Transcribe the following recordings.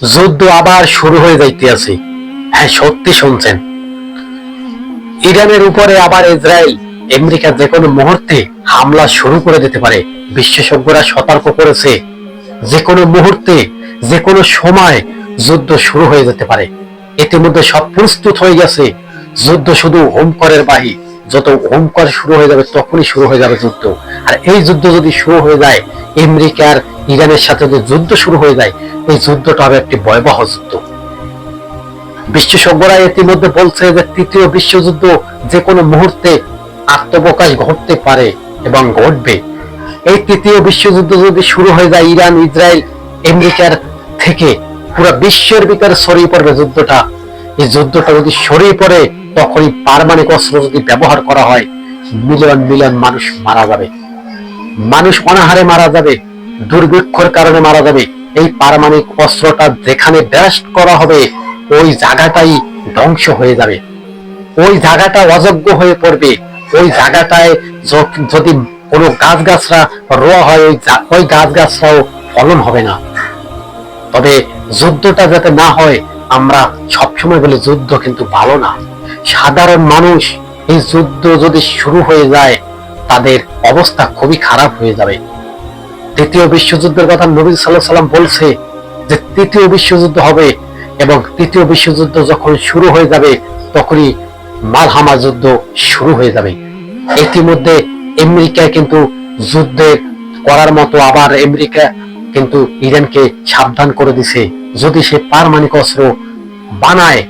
যুদ্ধ আবার শুরু হয়ে যাইতে আছে। হ্যাঁ, সত্যি শুনছেন। ইরানের উপরে আবার ইসরায়েল আমেরিকা যে কোনো মুহূর্তে হামলা শুরু করে দিতে পারে। বিশেষজ্ঞরা সতর্ক করেছে, যে কোনো মুহূর্তে যে কোনো সময় যুদ্ধ শুরু হয়ে যেতে পারে। ইতিমধ্যে সব প্রস্তুত হয়ে গেছে। যুদ্ধ শুধু হুমকরের বাহি, যত হুমকর শুরু হয়ে যাবে তখনই শুরু হয়ে যাবে যুদ্ধ। আর এই যুদ্ধ যদি শুরু হয়ে যায়, আমেরিকার ইরানের সাথে যদি যুদ্ধ শুরু হয়ে যায়, এই যুদ্ধটা হবে একটি ভয়াবহ যুদ্ধ। বিশেষজ্ঞরা ইতিমধ্যে বলছে যে তৃতীয় বিশ্বযুদ্ধ যে কোনো মুহূর্তে আত্মপ্রকাশ ঘটতে পারে এবং ঘটবে। এই তৃতীয় বিশ্বযুদ্ধ যদি শুরু হয়ে যায় ইরান, ইসরায়েল, আমেরিকার থেকে, পুরো বিশ্বের ভিতরে ছড়িয়ে পড়বে যুদ্ধটা। এই যুদ্ধটা যদি ছড়িয়ে পড়ে, তখনই পারমাণবিক অস্ত্র যদি ব্যবহার করা হয়, মিলিয়ন মিলিয়ন মানুষ মারা যাবে, মানুষ অনাহারে মারা যাবে, দুর্ভিক্ষের কারণে মারা যাবে। এই পারমাণবিক অস্ত্রটা যেখানে ব্লাস্ট করা হবে, ওই জায়গাটাই ধ্বংস হয়ে যাবে, ওই জায়গাটা অযোগ্য হয়ে পড়বে। ওই জায়গাটায় যদি কোনো গাছগাছরা রোয়া হয়, ওই গাছগাছরাও ফলন হবে না। তবে যুদ্ধটা যাতে না হয়, আমরা সবসময় বলি যুদ্ধ কিন্তু ভালো না। সাধারণ মানুষ, এই যুদ্ধ যদি শুরু হয়ে যায়, তাদের অবস্থা খুবই খারাপ হয়ে যাবে। তৃতীয় বিশ্বযুদ্ধের কথা নবী সাল্লাল্লাহু আলাইহি ওয়াসাল্লাম বলছে যে তৃতীয় বিশ্বযুদ্ধ হবে, এবং তৃতীয় বিশ্বযুদ্ধ যখন শুরু হয়ে যাবে, তখনই মালহামা যুদ্ধ শুরু হয়ে যাবে। ইতিমধ্যে আমেরিকায় কিন্তু যুদ্ধে করার মতো আবার আমেরিকা কিন্তু ইরানকে সাবধান করে দিছে, যদি সে পারমাণবিক অস্ত্র বানায়,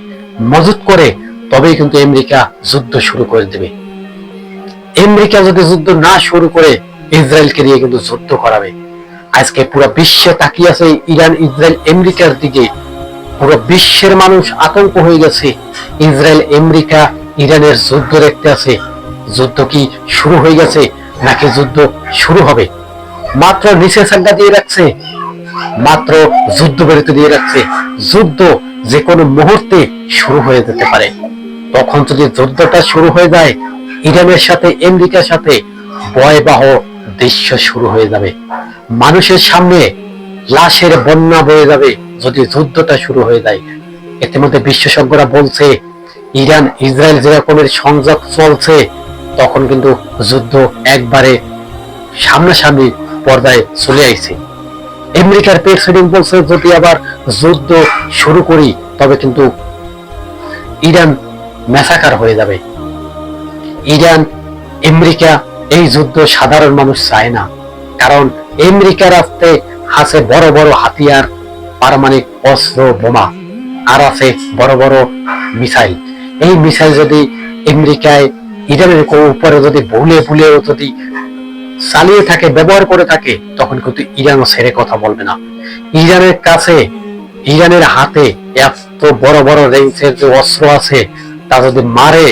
মজুত করে, তবেই কিন্তু আমেরিকা যুদ্ধ শুরু করে দেবে। আমেরিকা যদি যুদ্ধ না শুরু করে, ইসরায়েলকে নিয়ে কিন্তু যুদ্ধ করাবে। আজকে পুরো বিশ্বে তাকিয়ে আছে ইরান, ইসরায়েল, আমেরিকার দিকে। পুরো বিশ্বের মানুষ আতঙ্ক হয়ে গেছে। ইসরায়েল, আমেরিকা, ইরানের যুদ্ধ দেখতে আছে। যুদ্ধ কি শুরু হয়ে গেছে, নাকি যুদ্ধ শুরু হবে? মাত্র নিষেধাজ্ঞা দিয়ে রাখছে, মাত্র যুদ্ধ বিরতি দিয়ে রাখছে। যুদ্ধ যে কোনো মুহূর্তে শুরু হয়ে যেতে পারে। তখন যদি যুদ্ধটা শুরু হয়ে যায়, ইরানের সাথে আমেরিকার সাথে ভয়াবহ দৃশ্য শুরু হয়ে যাবে। মানুষের সামনে লাশের বন্যা বয়ে যাবে যদি যুদ্ধটা শুরু হয়ে যায়। ইতিমধ্যে বিশেষজ্ঞরা বলছে, ইরান, ইসরায়েল যেরকমের সংযোগ চলছে, তখন কিন্তু যুদ্ধ একবারে সামনাসামনি পর্দায় চলে আইছে। আমেরিকার প্রেসিডেন্ট বলছে, যদি আবার যুদ্ধ শুরু করি, তবে কিন্তু ইরান ম্যাসাকার হয়ে যাবে। ইরান, আমেরিকা, এই যুদ্ধ সাধারণ মানুষ চায় না। কারণ আমেরিকার আছে বড় বড় হাতিয়ার, পারমাণবিক অস্ত্র, বোমা, আর আছে বড় বড় মিসাইল। এই মিসাইল যদি আমেরিকায় ইরানের উপরে যদি ভুলে ভুলেও যদি চালিয়ে থাকে, ব্যবহার করে থাকে, তখন কিন্তু ইরানও ছেড়ে কথা বলবে না। ইরানের কাছে, ইরানের হাতে এত বড় বড় রেঞ্জের যে অস্ত্র আছে, তা যদি মারে,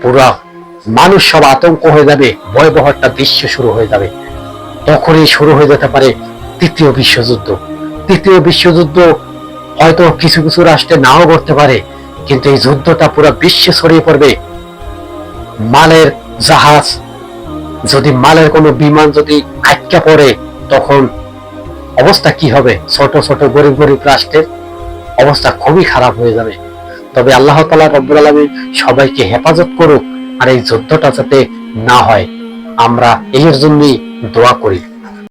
পুরা মানুষ সব আতঙ্ক হয়ে যাবে, ভয়াবহ একটা দৃশ্য শুরু হয়ে যাবে। তখনই শুরু হয়ে যেতে পারে তৃতীয় বিশ্বযুদ্ধ। তৃতীয় বিশ্বযুদ্ধ হয়তো কিছু কিছু রাষ্ট্রে নাও করতে পারে, কিন্তু এই যুদ্ধটা পুরো বিশ্বে ছড়িয়ে পড়বে। মালের জাহাজ, যদি মালের কোনো বিমান যদি আটকা পড়ে, তখন অবস্থা কি হবে? ছোট ছোট গরিব গরিব রাষ্ট্রের অবস্থা খুবই খারাপ হয়ে যাবে। তবে আল্লাহ তাআলা রব্বুল আলামিন সবাইকে হেফাজত করুক, আর এই যুদ্ধটা যাতে না হয়, আমরা এর জন্যই দোয়া করি।